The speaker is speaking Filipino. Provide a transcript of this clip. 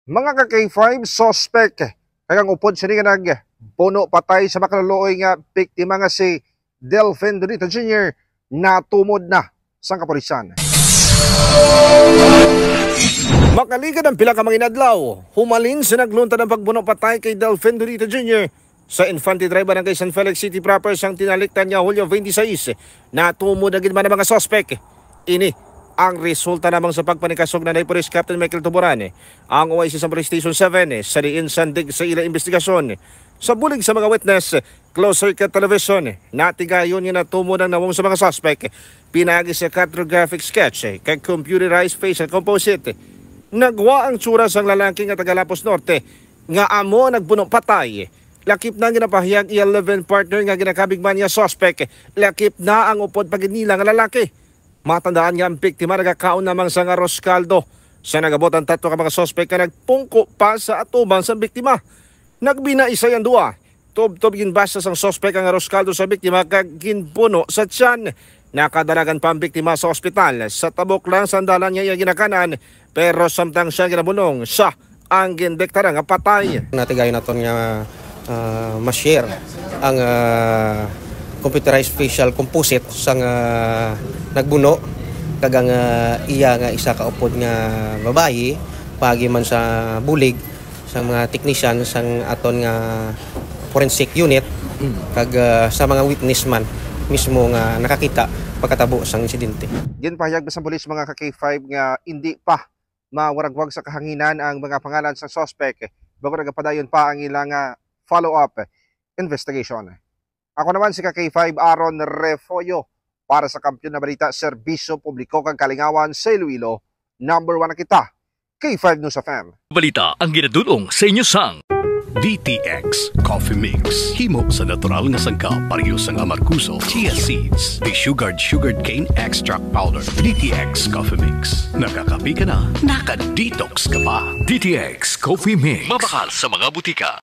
Mga ka-K5 suspect kagang upod sini nga puno patay sa makaluluoy nga biktima nga si Delfin Donito Jr. natumod na sa kapulisan. Makaligad ang pila ka mga inadlaw, humalin sa nagluntad ang pagbuno patay kay Delfin Donito Jr. sa Infante Drive Barangay San Felix City proper sang tinaliktan niya Hulyo 26. Natumod na gid man ang mga suspect. Ini ang resulta namang sa pagpanikasog na Police Captain Michael Tuburan ang OIC sa Police Station 7 sa diinsandig sa ila investigasyon. Sa bulig sa mga witness, closed circuit television, natigayon niya na tumod ang nawong sa mga suspect. Pinagi sa cartographic sketch kay computerized facial composite. Nagwa ang tsura sang lalaki nga taga Lapos Norte nga amo nagbunong patay. Lakip na ginapahiyag i-11 partner nga ginakabigman niya suspect. Lakip na ang upod paginilang lalaki. Matandaan nga ang biktima nagkakaon namang sa arroz caldo. Sa nagabot ang tatlo ka mga sospek na nagpungko pa sa atuban sa biktima. Nagbinaisa yan dua. Tub-tub ginbasa sang sospek ang arroz caldo sa biktima kag ginpuno sa tiyan. Nakadalagan pa ang biktima sa ospital. Sa tabok lang sandalan niya yung ginakanan. Pero samtang siya ginabunong, siya ang gindektar nga patay. Natigayon naton nga ma-share ang computerized facial composite sang nagbuno kagang iya nga isa ka upod nga babayi pagi man sa bulig sa mga technician sang aton nga forensic unit kag sa mga witness man mismo nga nakakita pagkatabo sang insidente. Ginpahayag sa pulis mga ka-K5 nga hindi pa mawaragwag sa kahanginan ang mga pangalan sa suspect bago nagapadayon pa ang ilang follow-up investigation. Ako naman si ka-K5 Aaron Refoyo para sa Kampiyon na Balita, Serbisyo Publiko kang Kalingawan sa Iloilo. Number 1 na kita, K5 News FM. Balita ang ginadulong sa inyo sang DTX Coffee Mix. Himo sa natural nga sangkap pareho sang amarkuso, chia seeds, sugared cane extract powder. DTX Coffee Mix. Nakakapi ka na, naka-detox ka pa. DTX Coffee Mix. Mabakal sa mga butika.